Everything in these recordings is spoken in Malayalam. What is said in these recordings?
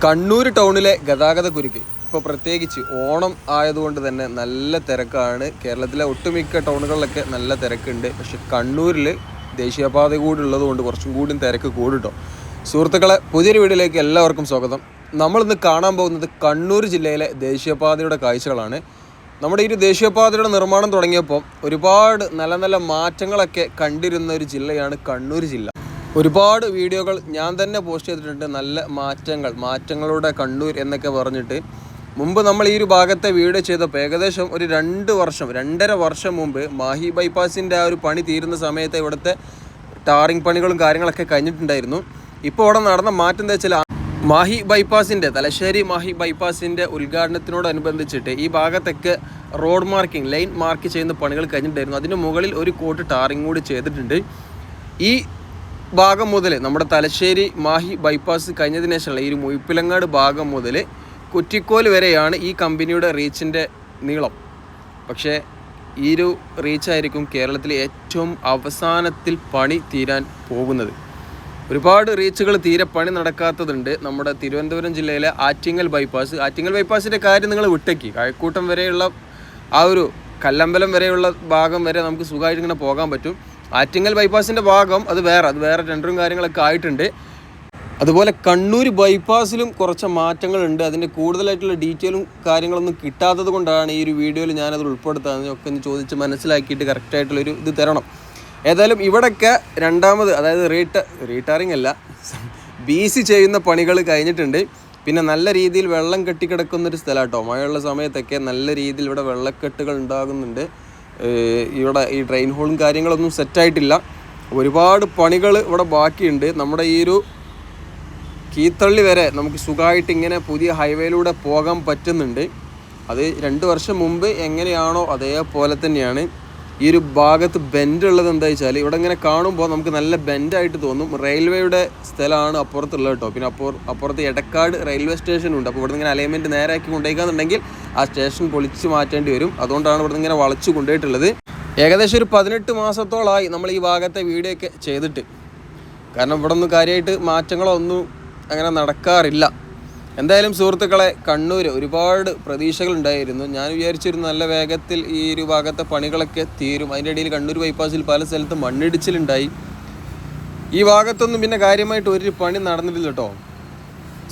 കണ്ണൂർ ടൗണിലെ ഗതാഗതക്കുരുക്ക് ഇപ്പോൾ പ്രത്യേകിച്ച് ഓണം ആയതുകൊണ്ട് തന്നെ നല്ല തിരക്കാണ്. കേരളത്തിലെ ഒട്ടുമിക്ക ടൗണുകളിലൊക്കെ നല്ല തിരക്കുണ്ട്. പക്ഷെ കണ്ണൂരിൽ ദേശീയപാത കൂടി ഉള്ളതുകൊണ്ട് കുറച്ചും കൂടി തിരക്ക് കൂടിട്ടോ. സുഹൃത്തുക്കളെ, പുതിയൊരു വീഡിയോയിലേക്ക് എല്ലാവർക്കും സ്വാഗതം. നമ്മളിന്ന് കാണാൻ പോകുന്നത് കണ്ണൂർ ജില്ലയിലെ ദേശീയപാതയുടെ കാഴ്ചകളാണ്. നമ്മുടെ ഈ ദേശീയപാതയുടെ നിർമ്മാണം തുടങ്ങിയപ്പോൾ ഒരുപാട് നല്ല നല്ല മാറ്റങ്ങളൊക്കെ കണ്ടിരുന്ന ഒരു ജില്ലയാണ് കണ്ണൂർ ജില്ല. ഒരുപാട് വീഡിയോകൾ ഞാൻ തന്നെ പോസ്റ്റ് ചെയ്തിട്ടുണ്ട്. നല്ല മാറ്റങ്ങളുടെ കണ്ണൂർ എന്നൊക്കെ പറഞ്ഞിട്ട്. മുമ്പ് നമ്മൾ ഈ ഒരു ഭാഗത്തെ വീഡിയോ ചെയ്തപ്പോൾ ഏകദേശം ഒരു 2-2.5 വർഷം മുമ്പ് മാഹി ബൈപ്പാസിൻ്റെ ആ ഒരു പണി തീരുന്ന സമയത്ത് ഇവിടുത്തെ ടാറിങ് പണികളും കാര്യങ്ങളൊക്കെ കഴിഞ്ഞിട്ടുണ്ടായിരുന്നു. ഇപ്പോൾ ഇവിടെ നടന്ന മാറ്റം എന്താ വെച്ചാൽ, മാഹി ബൈപ്പാസിൻ്റെ തലശ്ശേരി മാഹി ബൈപ്പാസിൻ്റെ ഉദ്ഘാടനത്തിനോടനുബന്ധിച്ചിട്ട് ഈ ഭാഗത്തൊക്കെ റോഡ് മാർക്കിംഗ്, ലൈൻ മാർക്ക് ചെയ്യുന്ന പണികൾ കഴിഞ്ഞിട്ടുണ്ടായിരുന്നു. അതിന് മുകളിൽ ഒരു കോട്ട് ടാറിങ് കൂടി ചെയ്തിട്ടുണ്ട്. ഈ ഭാഗം മുതൽ നമ്മുടെ തലശ്ശേരി മാഹി ബൈപ്പാസ് കഴിഞ്ഞതിന് ശേഷമുള്ള ഈ ഒരു മുയിപ്പിലങ്ങാട് ഭാഗം മുതൽ കുറ്റിക്കോൽ വരെയാണ് ഈ കമ്പനിയുടെ റീച്ചിൻ്റെ നീളം. പക്ഷേ ഈ ഒരു റീച്ചായിരിക്കും കേരളത്തിലെ ഏറ്റവും അവസാനത്തിൽ പണി തീരാൻ പോകുന്നത്. ഒരുപാട് റീച്ചുകൾ തീരെ പണി നടക്കാത്തതുണ്ട്. നമ്മുടെ തിരുവനന്തപുരം ജില്ലയിലെ ആറ്റിങ്ങൽ ബൈപ്പാസിൻ്റെ കാര്യം നിങ്ങൾ വിട്ടേക്ക്. കഴക്കൂട്ടം വരെയുള്ള ആ ഒരു കല്ലമ്പലം വരെയുള്ള ഭാഗം വരെ നമുക്ക് സുഖമായിട്ട് ഇങ്ങനെ പോകാൻ പറ്റും. ആറ്റിങ്ങൽ ബൈപ്പാസിൻ്റെ ഭാഗം അത് വേറെ ടെൻഡറും കാര്യങ്ങളൊക്കെ ആയിട്ടുണ്ട്. അതുപോലെ കണ്ണൂർ ബൈപ്പാസിലും കുറച്ച് മാറ്റങ്ങളുണ്ട്. അതിൻ്റെ കൂടുതലായിട്ടുള്ള ഡീറ്റെയിലും കാര്യങ്ങളൊന്നും കിട്ടാത്തത് കൊണ്ടാണ് ഈ ഒരു വീഡിയോയിൽ ഞാനത് ഉൾപ്പെടുത്താൻ ഒക്കെ ഒന്ന് ചോദിച്ച് മനസ്സിലാക്കിയിട്ട് കറക്റ്റായിട്ടുള്ളൊരു ഇത് തരണം. ഏതായാലും ഇവിടെയൊക്കെ രണ്ടാമത്, അതായത് റീടാറിങ് അല്ല, BC ചെയ്യുന്ന പണികൾ കഴിഞ്ഞിട്ടുണ്ട്. പിന്നെ നല്ല രീതിയിൽ വെള്ളം കെട്ടിക്കിടക്കുന്നൊരു സ്ഥലം കേട്ടോ. മഴയുള്ള സമയത്തൊക്കെ നല്ല രീതിയിൽ ഇവിടെ വെള്ളക്കെട്ടുകൾ ഉണ്ടാകുന്നുണ്ട്. ഇവിടെ ഈ ഡ്രെയിൻ ഹോളും കാര്യങ്ങളൊന്നും സെറ്റായിട്ടില്ല. ഒരുപാട് പണികൾ ഇവിടെ ബാക്കിയുണ്ട്. നമ്മുടെ ഈ ഒരു കീത്തള്ളി വരെ നമുക്ക് സുഖമായിട്ട് ഇങ്ങനെ പുതിയ ഹൈവേയിലൂടെ പോകാൻ പറ്റുന്നുണ്ട്. അത് 2 വർഷം മുമ്പ് എങ്ങനെയാണോ അതേപോലെ തന്നെയാണ്. ഈ ഒരു ഭാഗത്ത് ബെൻഡ് ഉള്ളത് എന്താ വെച്ചാൽ, ഇവിടെ ഇങ്ങനെ കാണുമ്പോൾ നമുക്ക് നല്ല ബെൻഡായിട്ട് തോന്നും. റെയിൽവേയുടെ സ്ഥലമാണ് അപ്പുറത്തുള്ളത് കേട്ടോ. പിന്നെ അപ്പുറത്ത് എടക്കാട് റെയിൽവേ സ്റ്റേഷനുണ്ട്. അപ്പോൾ ഇവിടെ ഇങ്ങനെ അലൈൻമെൻറ്റ് നേരാക്കി കൊണ്ടുപോയിക്കാന്നുണ്ടെങ്കിൽ ആ സ്റ്റേഷൻ പൊളിച്ച് മാറ്റേണ്ടി വരും. അതുകൊണ്ടാണ് ഇവിടെ ഇങ്ങനെ വളച്ച് കൊണ്ടുപോയിട്ടുള്ളത്. ഏകദേശം ഒരു 18 മാസത്തോളമായി നമ്മൾ ഈ ഭാഗത്തെ വീഡിയോ ഒക്കെ ചെയ്തിട്ട്. കാരണം ഇവിടെ ഒന്നും കാര്യമായിട്ട് മാറ്റങ്ങളോ ഒന്നും അങ്ങനെ നടക്കാറില്ല. എന്തായാലും സുഹൃത്തുക്കളെ, കണ്ണൂർ ഒരുപാട് പ്രതീക്ഷകളുണ്ടായിരുന്നു. ഞാൻ വിചാരിച്ചിരുന്നു നല്ല വേഗത്തിൽ ഈ ഒരു ഭാഗത്തെ പണികളൊക്കെ തീരും. അതിൻ്റെ ഇടയിൽ കണ്ണൂർ ബൈപ്പാസിൽ പല സ്ഥലത്തും മണ്ണിടിച്ചിലുണ്ടായി. ഈ ഭാഗത്തൊന്നും പിന്നെ കാര്യമായിട്ട് ഒരു പണി നടന്നിട്ടില്ല കേട്ടോ.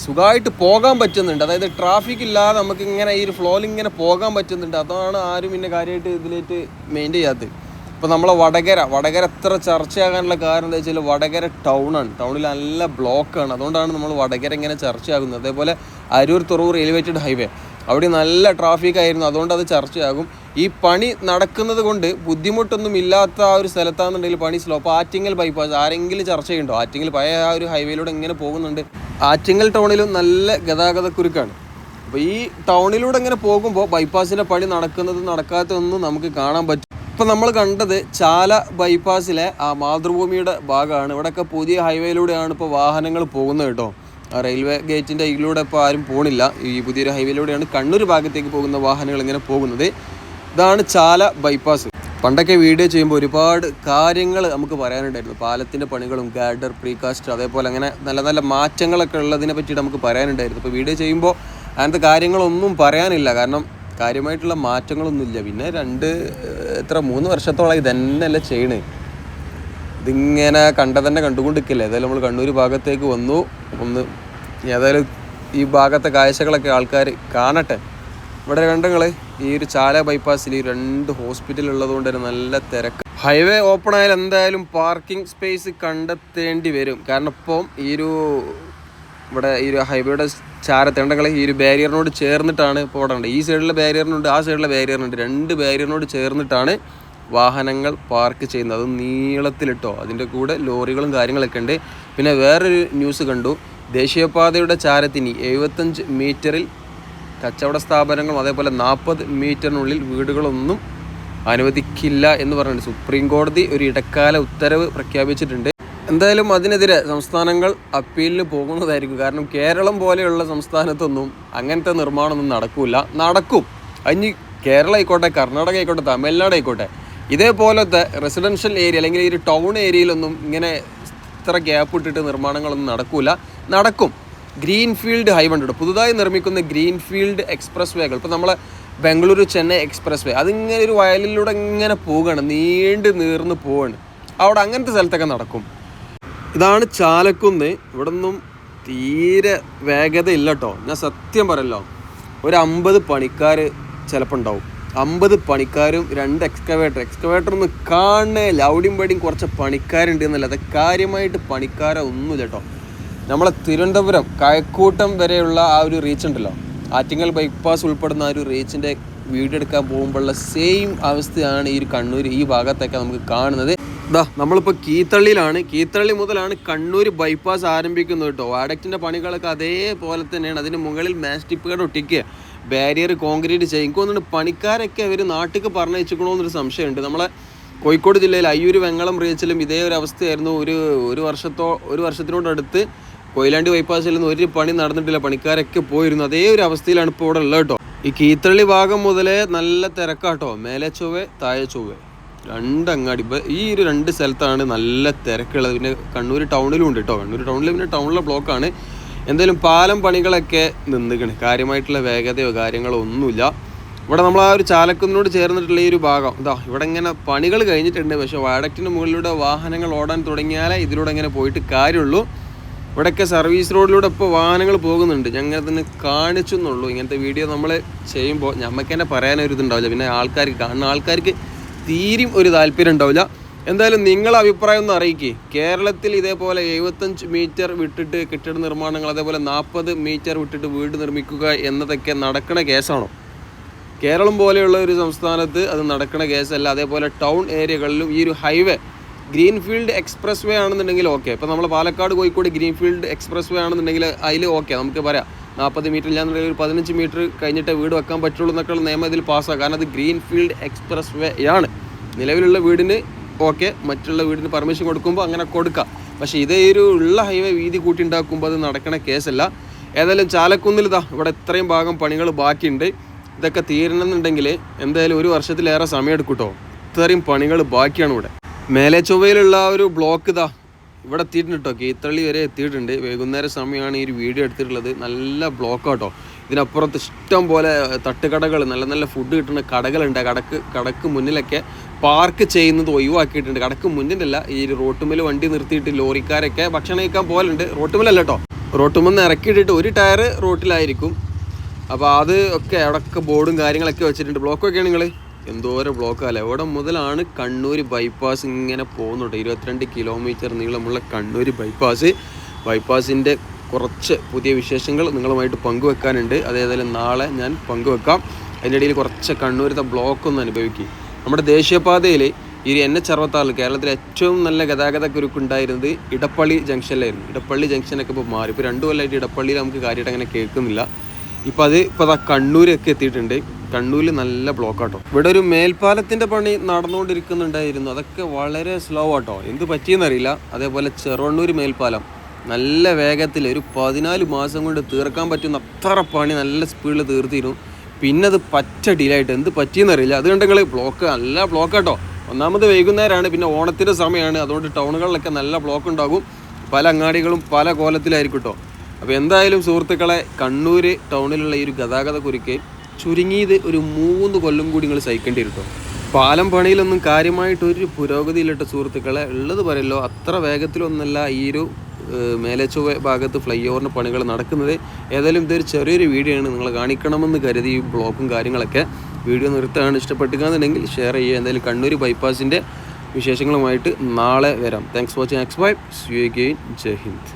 സുഖമായിട്ട് പോകാൻ പറ്റുന്നുണ്ട്. അതായത് ട്രാഫിക് ഇല്ലാതെ നമുക്ക് ഇങ്ങനെ ഈ ഒരു ഫ്ലോയിൽ ഇങ്ങനെ പോകാൻ പറ്റുന്നുണ്ട്. അതാണ് ആരും പിന്നെ കാര്യമായിട്ട് ഇതിലേക്ക് മെയിൻറ്റെയിൻ ചെയ്യാത്തത്. ഇപ്പോൾ നമ്മളെ വടകര എത്ര ചർച്ചയാകാനുള്ള കാരണം എന്താ വെച്ചാൽ, വടകര ടൗണിൽ നല്ല ബ്ലോക്കാണ്. അതുകൊണ്ടാണ് നമ്മൾ വടകര ഇങ്ങനെ ചർച്ചയാകുന്നത്. അതേപോലെ അരൂർ തുറവൂർ എലിവേറ്റഡ് ഹൈവേ, അവിടെ നല്ല ട്രാഫിക് ആയിരുന്നു. അതുകൊണ്ട് അത് ചർച്ചയാകും. ഈ പണി നടക്കുന്നത് കൊണ്ട് ബുദ്ധിമുട്ടൊന്നും ഇല്ലാത്ത ആ ഒരു സ്ഥലത്താണെന്നുണ്ടെങ്കിൽ പണി സ്ലോ. അപ്പോൾ ആറ്റിങ്ങൽ ബൈപ്പാസ് ആരെങ്കിലും ചർച്ച ചെയ്യുന്നുണ്ടോ? ആറ്റിങ്ങൽ പഴയ ആ ഒരു ഹൈവേയിലൂടെ ഇങ്ങനെ പോകുന്നുണ്ട്. ആറ്റിങ്ങൽ ടൗണിലും നല്ല ഗതാഗതക്കുരുക്കാണ്. അപ്പോൾ ഈ ടൗണിലൂടെ ഇങ്ങനെ പോകുമ്പോൾ ബൈപ്പാസിൻ്റെ പണി നടക്കാത്തതൊന്നും നമുക്ക് കാണാൻ പറ്റും. ഇപ്പം നമ്മൾ കണ്ടത് ചാല ബൈപ്പാസിലെ ആ മാതൃഭൂമിയുടെ ഭാഗമാണ്. ഇവിടെയൊക്കെ പുതിയ ഹൈവേയിലൂടെയാണ് ഇപ്പോൾ വാഹനങ്ങൾ പോകുന്നത് കേട്ടോ. ആ റെയിൽവേ ഗേറ്റിൻ്റെ ഇതിലൂടെ ഇപ്പോൾ ആരും പോണില്ല. ഈ പുതിയൊരു ഹൈവേയിലൂടെയാണ് കണ്ണൂർ ഭാഗത്തേക്ക് പോകുന്ന വാഹനങ്ങൾ ഇങ്ങനെ പോകുന്നത്. ഇതാണ് ചാല ബൈപ്പാസ്. പണ്ടൊക്കെ വീഡിയോ ചെയ്യുമ്പോൾ ഒരുപാട് കാര്യങ്ങൾ നമുക്ക് പറയാനുണ്ടായിരുന്നു. പാലത്തിൻ്റെ പണികളും ഗാർഡർ, പ്രീകാസ്റ്റ്, അതേപോലെ അങ്ങനെ നല്ല നല്ല മാറ്റങ്ങളൊക്കെ ഉള്ളതിനെ പറ്റിയിട്ട് നമുക്ക് പറയാനുണ്ടായിരുന്നു. ഇപ്പോൾ വീഡിയോ ചെയ്യുമ്പോൾ അങ്ങനത്തെ കാര്യങ്ങളൊന്നും പറയാനില്ല. കാരണം കാര്യമായിട്ടുള്ള മാറ്റങ്ങളൊന്നുമില്ല. പിന്നെ 3 വർഷത്തോളമായി ഇതന്നെയല്ലേ ചെയ്യണേ. ഇതിങ്ങനെ കണ്ടുകൊണ്ടിരിക്കില്ല. ഏതായാലും നമ്മൾ കണ്ണൂർ ഭാഗത്തേക്ക് വന്നു. ഏതായാലും ഈ ഭാഗത്തെ കാഴ്ചകളൊക്കെ ആൾക്കാർ കാണട്ടെ. ഇവിടെ കണ്ടങ്ങൾ ഈ ഒരു ചാല ബൈപ്പാസിൽ ഈ 2 ഹോസ്പിറ്റൽ ഉള്ളതുകൊണ്ട് തന്നെ നല്ല തിരക്ക്. ഹൈവേ ഓപ്പൺ ആയാൽ എന്തായാലും പാർക്കിംഗ് സ്പേസ് കണ്ടെത്തേണ്ടി വരും. കാരണം ഇപ്പം ഇവിടെ ഈ ഒരു ഹൈവേയുടെ ചാരത്തേണ്ടങ്ങൾ ഈ ഒരു ബാരിയറിനോട് ചേർന്നിട്ടാണ് ഇപ്പോൾ ഓടേണ്ടത്. ഈ സൈഡിലെ ബാരിയറിനുണ്ട്, ആ സൈഡിലെ ബാരിയറിനുണ്ട്. 2 ബാരിയറിനോട് ചേർന്നിട്ടാണ് വാഹനങ്ങൾ പാർക്ക് ചെയ്യുന്നത്. അത് നീളത്തിലിട്ടോ. അതിൻ്റെ കൂടെ ലോറികളും കാര്യങ്ങളൊക്കെ ഉണ്ട്. പിന്നെ വേറൊരു ന്യൂസ് കണ്ടു. ദേശീയപാതയുടെ ചാരത്തിന് 75 മീറ്ററിൽ കച്ചവട സ്ഥാപനങ്ങളും അതേപോലെ 40 മീറ്ററിനുള്ളിൽ വീടുകളൊന്നും അനുവദിക്കില്ല എന്ന് പറഞ്ഞിട്ടുണ്ട്. സുപ്രീം കോടതി ഒരു ഇടക്കാല ഉത്തരവ് പ്രഖ്യാപിച്ചിട്ടുണ്ട്. എന്തായാലും അതിനെതിരെ സംസ്ഥാനങ്ങൾ അപ്പീലിന് പോകുന്നതായിരിക്കും. കാരണം കേരളം പോലെയുള്ള സംസ്ഥാനത്തൊന്നും അങ്ങനത്തെ നിർമ്മാണമൊന്നും നടക്കും. അതിന് കേരളം ആയിക്കോട്ടെ, കർണാടക ആയിക്കോട്ടെ, തമിഴ്നാട് ആയിക്കോട്ടെ, ഇതേപോലത്തെ റെസിഡൻഷ്യൽ ഏരിയ അല്ലെങ്കിൽ ഈ ഒരു ടൗൺ ഏരിയയിലൊന്നും ഇങ്ങനെ ഇത്ര ഗ്യാപ്പ് ഇട്ടിട്ട് നിർമ്മാണങ്ങളൊന്നും നടക്കും. ഗ്രീൻഫീൽഡ് ഹൈവേ ഉണ്ട്. പുതുതായി നിർമ്മിക്കുന്ന ഗ്രീൻഫീൽഡ് എക്സ്പ്രസ് വേകൾ, ഇപ്പോൾ നമ്മളെ ബംഗളൂരു ചെന്നൈ എക്സ്പ്രസ് വേ, അതിങ്ങനെ ഒരു വയലിലൂടെ ഇങ്ങനെ പോവുകയാണ്, നീർന്ന് പോവാണ്. അവിടെ അങ്ങനത്തെ സ്ഥലത്തൊക്കെ നടക്കും. ഇതാണ് ചാലക്കുന്ന്. ഇവിടെ ഒന്നും തീരെ വേഗത ഇല്ല കേട്ടോ. ഞാൻ സത്യം പറയല്ലോ, ഒരു 50 പണിക്കാർ ചിലപ്പോൾ ഉണ്ടാവും. 50 പണിക്കാരും 2 എക്സ്കവേറ്റർ ഒന്നും കാണുന്നില്ല. അവിടെയും പേടിയും കുറച്ച് പണിക്കാരുണ്ട് എന്നല്ല, അത് കാര്യമായിട്ട് പണിക്കാരെ ഒന്നുമില്ല കേട്ടോ. നമ്മളെ തിരുവനന്തപുരം കഴക്കൂട്ടം വരെയുള്ള ആ ഒരു റീച്ച് ഉണ്ടല്ലോ, ആറ്റിങ്ങൽ ബൈപ്പാസ് ഉൾപ്പെടുന്ന ആ ഒരു റീച്ചിൻ്റെ വീഡിയോ എടുക്കാൻ പോകുമ്പോഴുള്ള സെയിം അവസ്ഥയാണ് ഈ ഒരു കണ്ണൂർ ഈ ഭാഗത്തൊക്കെ നമുക്ക് കാണുന്നത്. നമ്മളിപ്പോൾ കീത്തള്ളിയിലാണ്. കീത്തള്ളി മുതലാണ് കണ്ണൂർ ബൈപ്പാസ് ആരംഭിക്കുന്നത് കേട്ടോ. വാഡക്റ്റിൻ്റെ പണികളൊക്കെ അതേപോലെ തന്നെയാണ്. അതിന് മുകളിൽ മാസ്റ്റിപ്പുകൾ ഒട്ടിക്കുക, ബാരിയർ കോൺക്രീറ്റ് ചെയ്യും. എനിക്ക് തോന്നുന്നുണ്ട് പണിക്കാരൊക്കെ അവർ നാട്ടിലേക്ക് പറഞ്ഞയച്ചിക്കണമെന്നൊരു സംശയമുണ്ട്. നമ്മളെ കോഴിക്കോട് ജില്ലയിൽ അയ്യൂര് വെങ്ങളം റീച്ചിലും ഇതേ ഒരു അവസ്ഥയായിരുന്നു. ഒരു വർഷത്തിനോടടുത്ത് കൊയിലാണ്ടി ബൈപ്പാസിൽ നിന്ന് ഒരു പണി നടന്നിട്ടില്ല, പണിക്കാരൊക്കെ പോയിരുന്നു. അതേ ഒരു അവസ്ഥയിലാണ് ഇപ്പോൾ ഇവിടെ ഉള്ളത് കേട്ടോ. ഈ കീത്തള്ളി ഭാഗം മുതലേ നല്ല തിരക്കാട്ടോ. മേലെ ചൊവ്വേ താഴെ ചൊവ്വേ 2 അങ്ങാടി. ഈ ഒരു 2 സ്ഥലത്താണ് നല്ല തിരക്കുള്ളത്. പിന്നെ കണ്ണൂർ ടൗണിലും ഉണ്ട് കേട്ടോ. കണ്ണൂർ ടൗണിൽ പിന്നെ ടൗണിലെ ബ്ലോക്കാണ്. എന്തായാലും പാലം പണികളൊക്കെ നിന്നിക്കണ്, കാര്യമായിട്ടുള്ള വേഗതയോ കാര്യങ്ങളോ ഒന്നുമില്ല. ഇവിടെ നമ്മൾ ആ ഒരു ചാലക്കുന്നിനോട് ചേർന്നിട്ടുള്ള ഈ ഒരു ഭാഗം ഇവിടെ ഇങ്ങനെ പണികൾ കഴിഞ്ഞിട്ടുണ്ട്. പക്ഷേ വാഡക്റ്റിൻ്റെ മുകളിലൂടെ വാഹനങ്ങൾ ഓടാൻ തുടങ്ങിയാലേ ഇതിലൂടെ ഇങ്ങനെ പോയിട്ട് കാര്യമുള്ളൂ. ഇവിടെയൊക്കെ സർവീസ് റോഡിലൂടെ ഇപ്പോൾ വാഹനങ്ങൾ പോകുന്നുണ്ട്. ഞങ്ങൾ തന്നെ കാണിച്ചു എന്നുള്ളൂ. ഇങ്ങനത്തെ വീഡിയോ നമ്മൾ ചെയ്യുമ്പോൾ നമുക്ക് തന്നെ പറയാനൊരു ഇതുണ്ടാവില്ല. പിന്നെ കാണുന്ന ആൾക്കാർക്ക് തീരും ഒരു താല്പര്യം ഉണ്ടാവില്ല. എന്തായാലും നിങ്ങളെ അഭിപ്രായം ഒന്ന് അറിയിക്കുക. കേരളത്തിൽ ഇതേപോലെ 75 മീറ്റർ വിട്ടിട്ട് കെട്ടിട നിർമ്മാണങ്ങൾ, അതേപോലെ 40 മീറ്റർ വിട്ടിട്ട് വീട് നിർമ്മിക്കുക എന്നതൊക്കെ നടക്കണ കേസാണോ? കേരളം പോലെയുള്ള ഒരു സംസ്ഥാനത്ത് അത് നടക്കണ കേസല്ല. അതേപോലെ ടൗൺ ഏരിയകളിലും ഈ ഒരു ഹൈവേ ഗ്രീൻഫീൽഡ് എക്സ്പ്രസ് വേ ആണെന്നുണ്ടെങ്കിൽ ഓക്കെ. ഇപ്പോൾ നമ്മൾ പാലക്കാട് കോഴിക്കോട് ഗ്രീൻഫീൽഡ് എക്സ്പ്രസ് വേ ആണെന്നുണ്ടെങ്കിൽ അതിൽ ഓക്കെ, നമുക്ക് പറയാം 40 മീറ്റർ ഇല്ലാന്നുണ്ടെങ്കിൽ ഒരു 15 മീറ്റർ കഴിഞ്ഞിട്ട് വീട് വെക്കാൻ പറ്റുള്ളൂ എന്നൊക്കെയുള്ള നിയമം ഇതിൽ പാസ്സാകും. കാരണം അത് ഗ്രീൻഫീൽഡ് എക്സ്പ്രസ് വേ ആണ്. നിലവിലുള്ള വീടിന് ഓക്കെ, മറ്റുള്ള വീടിന് പെർമിഷൻ കൊടുക്കുമ്പോൾ അങ്ങനെ കൊടുക്കാം. പക്ഷേ ഇതേ ഒരു ഉള്ള ഹൈവേ വീതി കൂട്ടി ഉണ്ടാക്കുമ്പോൾ അത് നടക്കണ കേസല്ല. ഏതായാലും ചാലക്കുന്നിൽ ഇവിടെ ഇത്രയും ഭാഗം പണികൾ ബാക്കിയുണ്ട്. ഇതൊക്കെ തീരണമെന്നുണ്ടെങ്കിൽ എന്തായാലും 1 വർഷത്തിലേറെ സമയം എടുക്കും കേട്ടോ. ഇത്രയും പണികൾ ബാക്കിയാണ് ഇവിടെ. മേലെ ചൊവ്വയിലുള്ള ഒരു ബ്ലോക്ക് ഇവിടെ എത്തിയിട്ടുണ്ട് കേട്ടോ. കീത്തള്ളി വരെ എത്തിയിട്ടുണ്ട്. വൈകുന്നേര സമയമാണ് ഈ ഒരു വീഡിയോ എടുത്തിട്ടുള്ളത്. നല്ല ബ്ലോക്കാട്ടോ. ഇതിനപ്പുറത്ത് ഇഷ്ടം പോലെ തട്ടുകടകൾ, നല്ല നല്ല ഫുഡ് കിട്ടുന്ന കടകളുണ്ട്. കടക്ക് മുന്നിലൊക്കെ പാർക്ക് ചെയ്യുന്നത് ഒഴിവാക്കിയിട്ടുണ്ട്. കടക്ക് മുന്നിലല്ല, ഈ റോട്ടുമ്മൽ വണ്ടി നിർത്തിയിട്ട് ലോറിക്കാരൊക്കെ ഭക്ഷണം കഴിക്കാൻ പോലുണ്ട്. റോട്ടുമ്മലല്ല കേട്ടോ, റോട്ടുമെന്ന് ഇറക്കിയിട്ടിട്ട് ഒരു ടയർ റോട്ടിലായിരിക്കും. അപ്പോൾ അത് ഒക്കെ അവിടെയൊക്കെ ബോർഡും കാര്യങ്ങളൊക്കെ വെച്ചിട്ടുണ്ട്. ബ്ലോക്കൊക്കെയാണ് നിങ്ങൾ എന്തോരം ബ്ലോക്കല്ലേ. അവിടെ മുതലാണ് കണ്ണൂർ ബൈപ്പാസ് ഇങ്ങനെ പോകുന്നുണ്ട്. 22 കിലോമീറ്റർ നീളമുള്ള കണ്ണൂർ ബൈപ്പാസിൻ്റെ കുറച്ച് പുതിയ വിശേഷങ്ങൾ നിങ്ങളുമായിട്ട് പങ്കുവെക്കാനുണ്ട്. അതേതായാലും നാളെ ഞാൻ പങ്കുവെക്കാം. അതിൻ്റെ ഇടയിൽ കുറച്ച് കണ്ണൂരത്തെ ബ്ലോക്കൊന്ന് അനുഭവിക്കും. നമ്മുടെ ദേശീയപാതയിൽ ഈ NH66 കേരളത്തിലെ ഏറ്റവും നല്ല ഗതാഗത കുരുക്കുണ്ടായിരുന്നത് ഇടപ്പള്ളി ജംഗ്ഷനിലായിരുന്നു. ഇടപ്പള്ളി ജംഗ്ഷനൊക്കെ ഇപ്പോൾ മാറി. ഇപ്പോൾ 2 കൊല്ലമായിട്ട് ഇടപ്പള്ളിയിൽ നമുക്ക് കാര്യമായിട്ട് അങ്ങനെ കേൾക്കുന്നില്ല. ഇപ്പോൾ കണ്ണൂരൊക്കെ എത്തിയിട്ടുണ്ട്. കണ്ണൂരിൽ നല്ല ബ്ലോക്കാട്ടോ. ഇവിടെ ഒരു മേൽപ്പാലത്തിൻ്റെ പണി നടന്നുകൊണ്ടിരിക്കുന്നുണ്ടായിരുന്നു. അതൊക്കെ വളരെ സ്ലോ ആട്ടോ, എന്ത് പറ്റിയെന്നറിയില്ല. അതേപോലെ ചെറുവണ്ണൂർ മേൽപ്പാലം നല്ല വേഗത്തിൽ ഒരു 14 മാസം കൊണ്ട് തീർക്കാൻ പറ്റുന്ന അത്ര പണി നല്ല സ്പീഡിൽ തീർത്തിരുന്നു. പിന്നെ അത് ഡിലേ ആയിട്ട് എന്ത് പറ്റിയെന്നറിയില്ല. അതുകൊണ്ടെങ്കിൽ നല്ല ബ്ലോക്കാട്ടോ. ഒന്നാമത് വൈകുന്നേരമാണ്, പിന്നെ ഓണത്തിൻ്റെ സമയമാണ്. അതുകൊണ്ട് ടൗണുകളിലൊക്കെ നല്ല ബ്ലോക്ക് ഉണ്ടാകും. പല അങ്ങാടികളും പല കോലത്തിലായിരിക്കും കേട്ടോ. അപ്പോൾ എന്തായാലും സുഹൃത്തുക്കളെ, കണ്ണൂർ ടൗണിലുള്ള ഈ ഒരു ഗതാഗത കുരുക്ക് ചുരുങ്ങിയത് ഒരു 3 കൊല്ലം കൂടി നിങ്ങൾ സഹിക്കേണ്ടി വരും കേട്ടോ. പാലം പണിയിലൊന്നും കാര്യമായിട്ടൊരു പുരോഗതിയിലിട്ട സുഹൃത്തുക്കളെ, ഉള്ളത് പറയല്ലോ, അത്ര വേഗത്തിലൊന്നല്ല ഈ ഒരു മേലെ ചൊവ്വ ഭാഗത്ത് ഫ്ലൈ ഓവറിൻ്റെ പണികൾ നടക്കുന്നത്. ഏതായാലും ഇതൊരു ചെറിയൊരു വീഡിയോ ആണ്, നിങ്ങൾ കാണിക്കണമെന്ന് കരുതി ഈ ബ്ലോക്കും കാര്യങ്ങളൊക്കെ. വീഡിയോ നിർത്തുകയാണ്. ഇഷ്ടപ്പെട്ടുകയെന്നുണ്ടെങ്കിൽ ഷെയർ ചെയ്യുക. എന്തായാലും കണ്ണൂർ ബൈപ്പാസിൻ്റെ വിശേഷങ്ങളുമായിട്ട് നാളെ വരാം. Thanks for watching. See you again. Jai Hind.